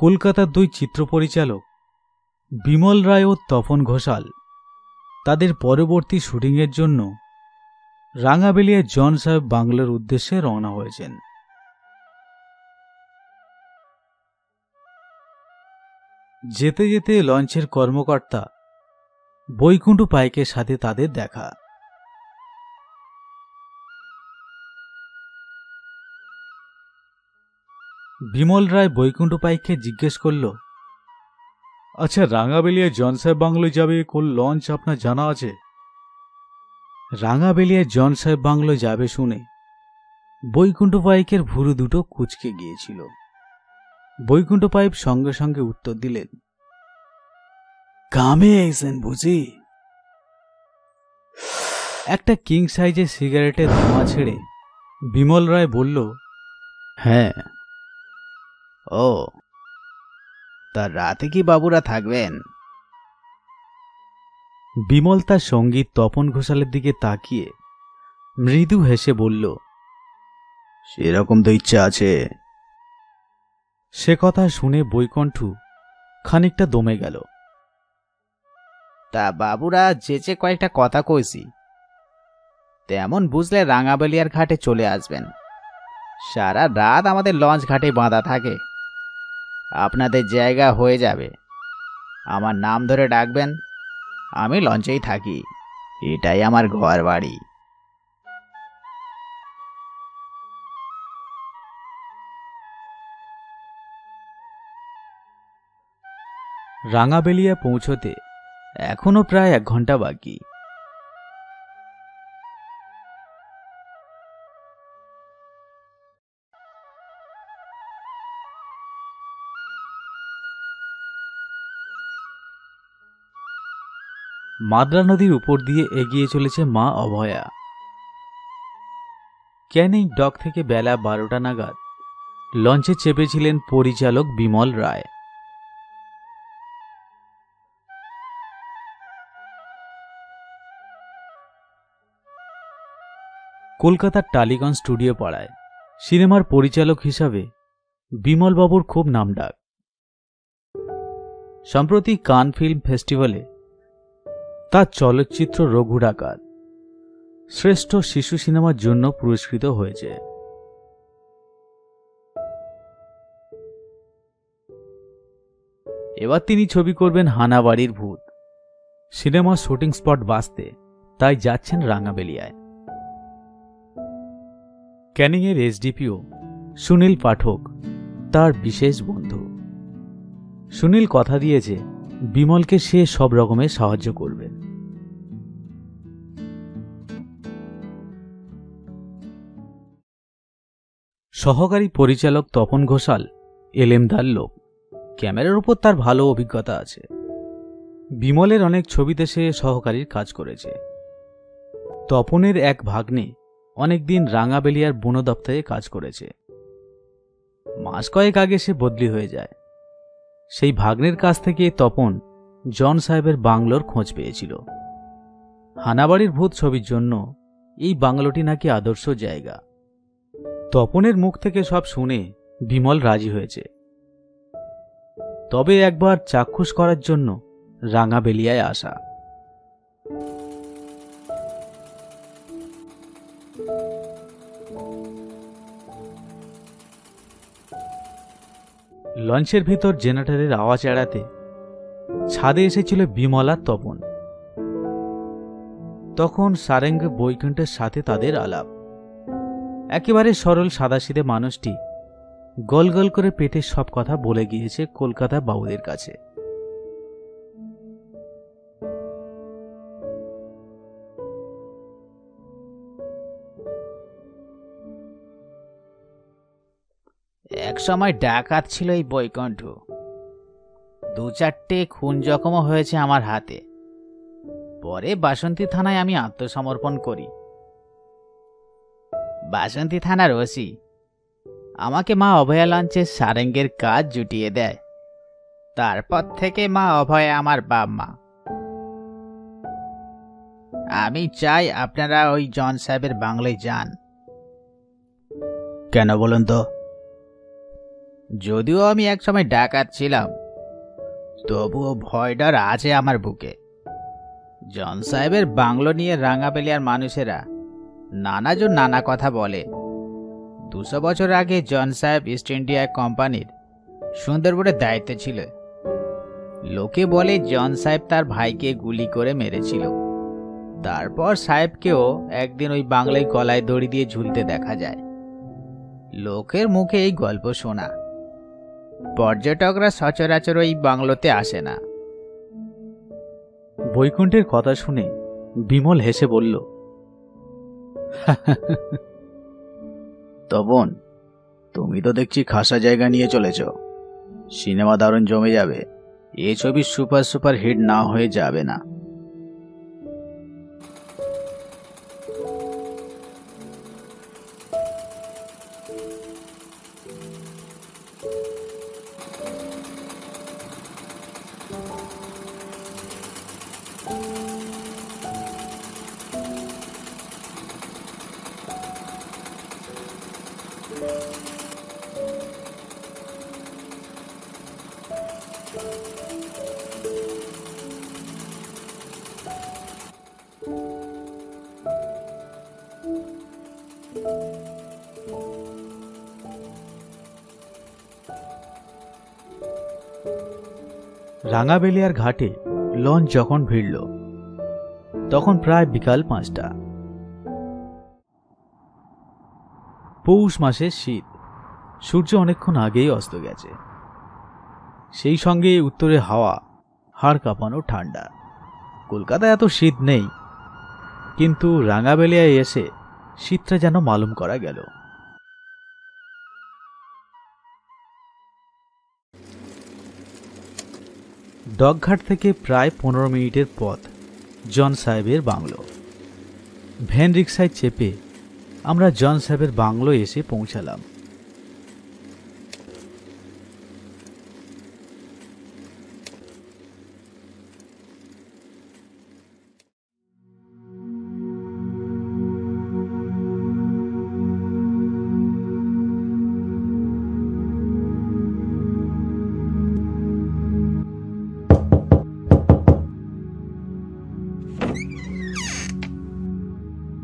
কলকাতার দুই চিত্র পরিচালক বিমল রায় ও তপন ঘোষাল তাদের পরবর্তী শুটিংয়ের জন্য রাঙাবেলিয়ায় জন সাহেব বাংলোর উদ্দেশ্যে রওনা হয়েছেন। যেতে যেতে লঞ্চের কর্মকর্তা বৈকুণ্ঠ পাইকের সাথে তাদের দেখা। বিমল রায় বৈকুণ্ঠ পাইককে জিজ্ঞেস করল, আচ্ছা, রাঙাবেলিয়ায় জন সাহেব বাংলোয় যাবে কোন লঞ্চ আপনার জানা আছে? রাঙাবেলিয়ায় জন সাহেব বাংলোয় যাবে শুনে বৈকুণ্ঠ পাইকের ভুরু দুটো কুঁচকে গিয়েছিল। বৈকুণ্ঠ পাইক সঙ্গে সঙ্গে উত্তর দিলেন, কামে আইছেন বুঝি? একটা কিং সাইজের সিগারেটের ধোঁয়া ছেড়ে বিমল রায় বলল, হ্যাঁ। ও, তা রাতে কি বাবুরা থাকবেন? বিমল তার সঙ্গী তপন ঘোষালের দিকে তাকিয়ে মৃদু হেসে বলল, সেরকম তো ইচ্ছা আছে। সে কথা শুনে বৈকুণ্ঠ খানিকটা দমে গেল। তা বাবুরা যেচে কয়েকটা কথা কইছি, তেমন বুঝলে রাঙাবেলিয়ার ঘাটে চলে আসবেন। সারা রাত আমাদের লঞ্চ ঘাটে বাঁধা থাকে। আপনাদের জায়গা হয়ে যাবে। আমার নাম ধরে ডাকবেন, আমি লঞ্চেই থাকি। এটাই আমার ঘর বাড়ি। রাঙাবেলিয়া পৌঁছতে এখনো প্রায় 1 ঘন্টা বাকি। মাদ্রা নদীর উপর দিয়ে এগিয়ে চলেছে মা অভয়া। ক্যানিং ডক থেকে বেলা 12টা নাগাদ লঞ্চে চেপেছিলেন পরিচালক বিমল রায়। কলকাতার টালিগঞ্জ স্টুডিও পাড়ায় সিনেমার পরিচালক হিসাবে বিমলবাবুর খুব নামডাক। সম্প্রতি কান ফিল্ম ফেস্টিভ্যালে তার চলচ্চিত্র রঘু ডাকাত শ্রেষ্ঠ শিশু সিনেমার জন্য পুরস্কৃত হয়েছে। এবার তিনি ছবি করবেন হানাবাড়ির ভূত। সিনেমার শুটিং স্পট বাঁচতে তাই যাচ্ছেন রাঙাবেলিয়ায়। ক্যানিংয়ের এসডিপিও সুনীল পাঠক তার বিশেষ বন্ধু। সুনীল কথা দিয়েছে বিমলকে সে সব রকমের সাহায্য করবে। সহকারী পরিচালক তপন ঘোষাল এলেমদার লোক। ক্যামেরার উপর তার ভালো অভিজ্ঞতা আছে। বিমলের অনেক ছবিতে সে সহকারীর কাজ করেছে। তপনের এক ভাগ্নে অনেকদিন রাঙাবেলিয়ার বন দপ্তরে কাজ করেছে। মাস কয়েক আগে সে বদলি হয়ে যায়। সেই ভাগ্নের কাছ থেকে তপন জন সাহেবের বাংলোর খোঁজ পেয়েছিল। হানাবাড়ির ভূত ছবির জন্য এই বাংলোটি নাকি আদর্শ জায়গা। তপনের মুখ থেকে সব শুনে বিমল রাজি হয়েছে। তবে একবার চাক্ষুষ করার জন্য রাঙাবেলিয়ায় আসা। লঞ্চের ভিতর জেনারেটরের আওয়াজ এড়াতে ছাদে এসেছিল বিমল আর তপন। তখন সারেঙ্গ বৈকুণ্ঠের সাথে তাদের আলাপ। একেবারে সরল সাদাসিধে মানুষটি গোল গোল করে পেটের সব কথা বলে গিয়েছে কলকাতা বাবুদের কাছে। এক সময় ডাকাত ছিল এই বৈকুণ্ঠ। 2-4টে খুন জখমও হয়েছে আমার হাতে। পরে বাসন্তী থানায় আমি আত্মসমর্পণ করি। বাসন্তী থানার ওসি আমাকে মা অভয়া লঞ্চের সারেঙ্গের কাজ জুটিয়ে দেয়। তারপর থেকে মা অভয়া আমার বাপ মা। আমি চাই আপনারা ওই জন সাহেবের বাংলায় যান। কেন বলুন তো? যদিও আমি একসময় ডাকাত ছিলাম, তবুও ভয়ডর আছে আমার বুকে। জন সাহেবের বাংলো নিয়ে রাঙাবেলিয়ার মানুষেরা নানাজন নানা কথা বলে। 200 বছর আগে জন সাহেব ইস্ট ইন্ডিয়া কোম্পানির সুন্দরবনের দায়িত্বে ছিল। লোকে বলে জন সাহেব তার ভাইকে গুলি করে মেরেছিল। তারপর সাহেবকেও একদিন ওই বাংলায় গলায় দড়ি দিয়ে ঝুলতে দেখা যায়। লোকের মুখে এই গল্প শোনা। পর্যটকরা সচরাচর ওই বাংলোতে আসে না। বৈকুণ্ঠের কথা শুনে বিমল হেসে বলল, তপন, তুমি তো দেখছি খাসা জায়গা নিয়ে চলেছ। সিনেমা দারুণ জমে যাবে। এ ছবি সুপার সুপার হিট না হয়ে যাবে না। রাঙাবেলিয়ার ঘাটে লঞ্চ যখন ভিড়ল তখন প্রায় বিকাল 5টা। পৌষ মাসের শীত। সূর্য অনেকক্ষণ আগেই অস্ত গেছে। সেই সঙ্গে উত্তরে হাওয়া হাড় কাঁপানো ঠান্ডা। কলকাতায় এত শীত নেই, কিন্তু রাঙাবেলিয়ায় এসে শীতটা যেন মালুম করা গেল। ডকঘাট থেকে প্রায় 15 মিনিটের পথ জন সাহেবের বাংলো। ভ্যান রিক্সায় চেপে আমরা জন সাহেবের বাংলো এসে পৌঁছালাম।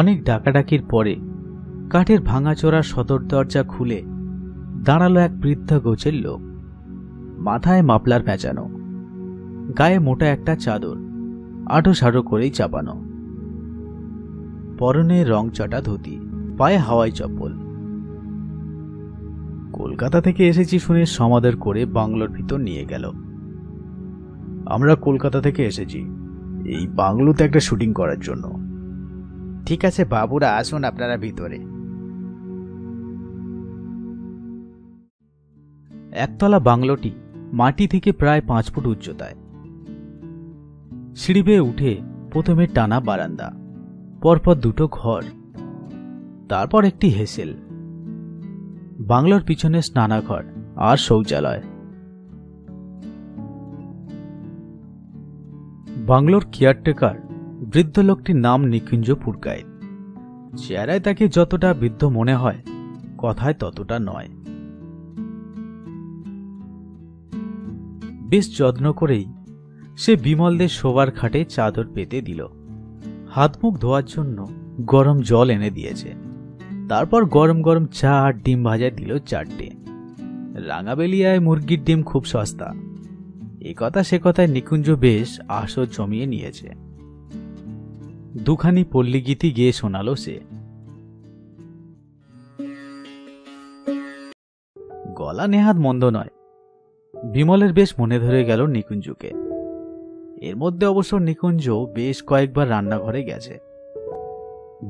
অনেক ডাকাডাকির পরে কাঠের ভাঙাচোরা সদর দরজা খুলে দাঁড়ালো এক বৃদ্ধ গোছের লোক। মাথায় মাফলার পেঁচানো, গায়ে মোটা একটা চাদর আঁটো সাঁটো করেই চাপানো, পরনে রংচটা ধুতি, পায়ে হাওয়াই চপ্পল। কলকাতা থেকে এসেছি শুনে সমাদর করে বাংলোর ভিতর নিয়ে গেল। আমরা কলকাতা থেকে এসেছি এই বাংলোতে একটা শুটিং করার জন্য। ঠিক আছে বাবুরা, আসুন আপনারা ভিতরে। একতলা বাংলোটি মাটি থেকে প্রায় 5 ফুট উচ্চতায়। সিঁড়ি বেয়ে উঠে প্রথমে টানা বারান্দা, পরপর 2টো ঘর, তারপর একটি হেসেল। বাংলোর পিছনে স্নানাঘর আর শৌচালয়। বাংলোর কেয়ারটেকার বৃদ্ধ লোকটির নাম নিকুঞ্জ পুরকাইত। চেহারায় তাকে যতটা বৃদ্ধ মনে হয়, কথায় ততটা নয়। বেশ যত্ন করেই সে বিমলদের শোবার খাটে চাদর পেতে দিল। হাত মুখ ধোয়ার জন্য গরম জল এনে দিয়েছে। তারপর গরম গরম চা আর ডিম ভাজা দিল 4টে। রাঙাবেলিয়ায় মুরগির ডিম খুব সস্তা। এ কথা সে কথায় নিকুঞ্জ বেশ আসর জমিয়ে নিয়েছে। 2খানি পল্লী গীতি গেয়ে শোনালো সে। গলা নেহাত মন্দ নয়। বিমলের বেশ মনে ধরে গেল নিকুঞ্জকে। এর মধ্যে অবশ্য নিকুঞ্জ বেশ কয়েকবার রান্নাঘরে গেছে।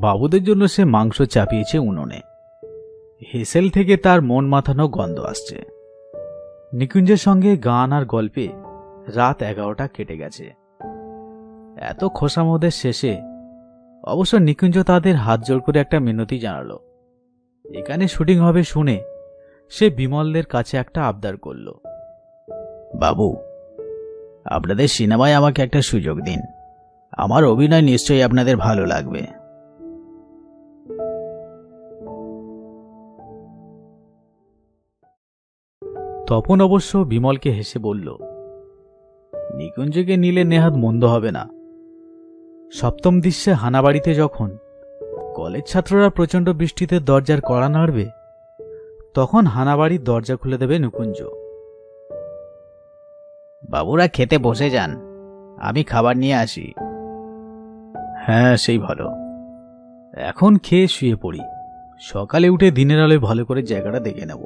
বাবুদের জন্য সে মাংস চাপিয়েছে উনুনে। হেসেল থেকে তার মন মাথানো গন্ধ আসছে। নিকুঞ্জের সঙ্গে গান আর গল্পে রাত 11টা কেটে গেছে। এত খোসামদের শেষে অবশ্য নিকুঞ্জ তাদের হাত জোড় করে একটা মিনতি জানালো। এখানে শুটিং হবে শুনে সে বিমলদের কাছে একটা আবদার করল। বাবু, আপনাদের সিনেমায় আমাকে একটা সুযোগ দিন। আমার অভিনয় নিশ্চয়ই আপনাদের ভালো লাগবে। তপন অবশ্য বিমলকে হেসে বলল, নিকুঞ্জকে নিলে নেহাত মন্দ হবে না। সপ্তম দৃশ্যে হানাবাড়িতে যখন কলেজ ছাত্ররা প্রচণ্ড বৃষ্টিতে দরজার কড়া নাড়বে, তখন হানাবাড়ির দরজা খুলে দেবে নিকুঞ্জ। বাবুরা খেতে বসে যান, আমি খাবার নিয়ে আসি। হ্যাঁ, সেই ভালো। এখন খেয়ে শুয়ে পড়ি, সকালে উঠে দিনের আলোয় ভালো করে জায়গাটা দেখে নেব।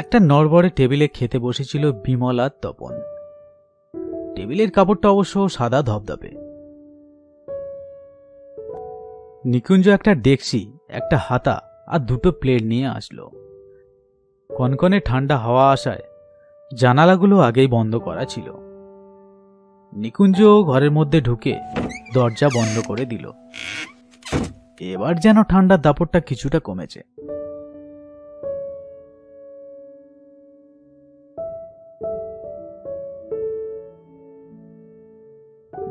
একটা নড়বড়ে টেবিলে খেতে বসেছিল বিমল আর তপন। টেবিলের কাপড়টা অবশ্য সাদা ধবধবে। নিকুঞ্জ একটা ডেকচি, একটা হাতা আর দুটো প্লেট নিয়ে আসলো। কনকনে ঠান্ডা হাওয়া আসায় জানালাগুলো আগেই বন্ধ করা ছিল। নিকুঞ্জ ঘরের মধ্যে ঢুকে দরজা বন্ধ করে দিল। এবার যেন ঠান্ডার দাপটটা কিছুটা কমেছে।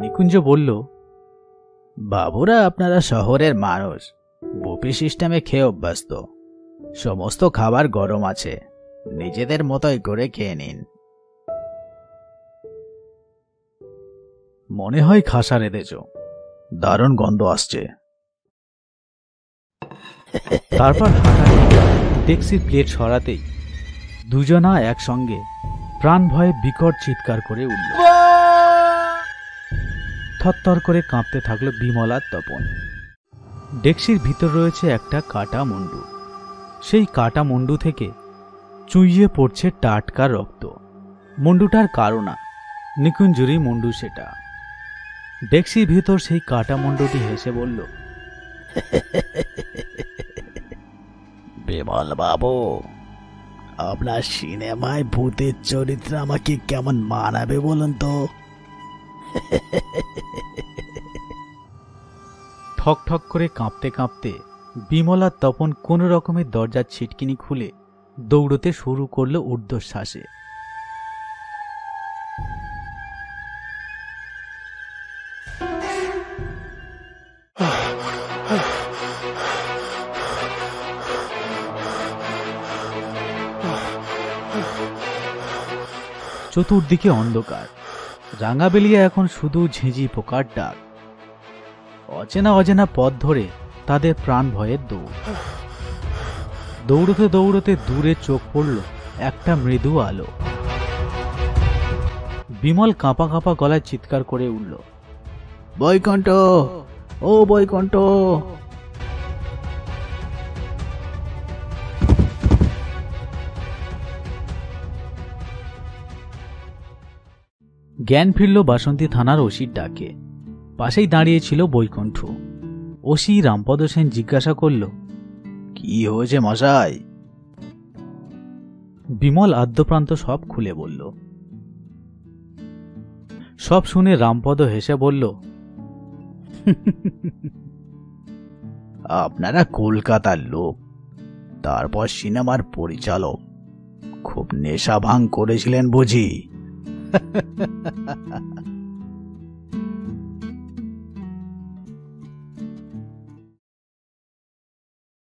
নিকুঞ্জ বলল, বাবুরা, আপনারা শহরের মানুষ, বুফে সিস্টেমে খেয়ে অভ্যস্ত। সমস্ত খাবার গরম আছে, নিজেদের মতোই করে খেয়ে নিন। মনে হয় খাসা রেঁধেছ, দারুণ গন্ধ আসছে। তারপর ডেক্সির প্লেট সরাতেই দুজনা একসঙ্গে প্রাণ ভয়ে বিকট চিৎকার করে উঠল। থরথর করে কাঁপতে থাকলো বিমল আর তপন। ডেক্সির ভিতর রয়েছে একটা কাটা মুন্ডু। সেই কাটা মুন্ডু থেকে চুইয়ে পড়ছে টাটকা রক্ত। মুন্ডুটার কারণা নিকুঞ্জুরি মুন্ডু সেটা। ডেক্সির ভিতর সেই কাটা মুন্ডুটি হেসে বলল, বিমল বাবু, আপনার সিনেমায় ভূতের চরিত্র আমাকে কেমন মানাবে বলুন তো? ঠক ঠক করে কাঁপতে কাঁপতে বিমল আর তপন কোনো রকমের দরজার ছিটকিনি খুলে দৌড়তে শুরু করলো ঊর্ধ্বশ্বাসে। চতুর্দিকে অন্ধকার। রাঙাবেলিয়া এখন শুধু ঝিঁঝি পোকার ডাক। অচেনা অচেনা পথ ধরে তাদের প্রাণ ভয়ের দৌড়। দৌড়তে দৌড়তে দূরে চোখ পড়ল একটা মৃদু আলো। বিমল কাঁপা কাঁপা গলায় চিৎকার করে উঠল, বৈকুণ্ঠ, ও বৈকুণ্ঠ! জ্ঞান ফিরল বাসন্তী থানার ওসির ডাকে। পাশেই দাঁড়িয়েছিল বৈকুণ্ঠ। ওসি রামপদ সেন জিজ্ঞাসা করল, কি হয়েছে মশাই? বিমল আদ্যপ্রান্ত সব খুলে বলল। সব শুনে রামপদ হেসে বলল, আপনারা কলকাতার লোক, তারপর সিনেমার পরিচালক, খুব নেশা ভাঙ করেছিলেন বুঝি?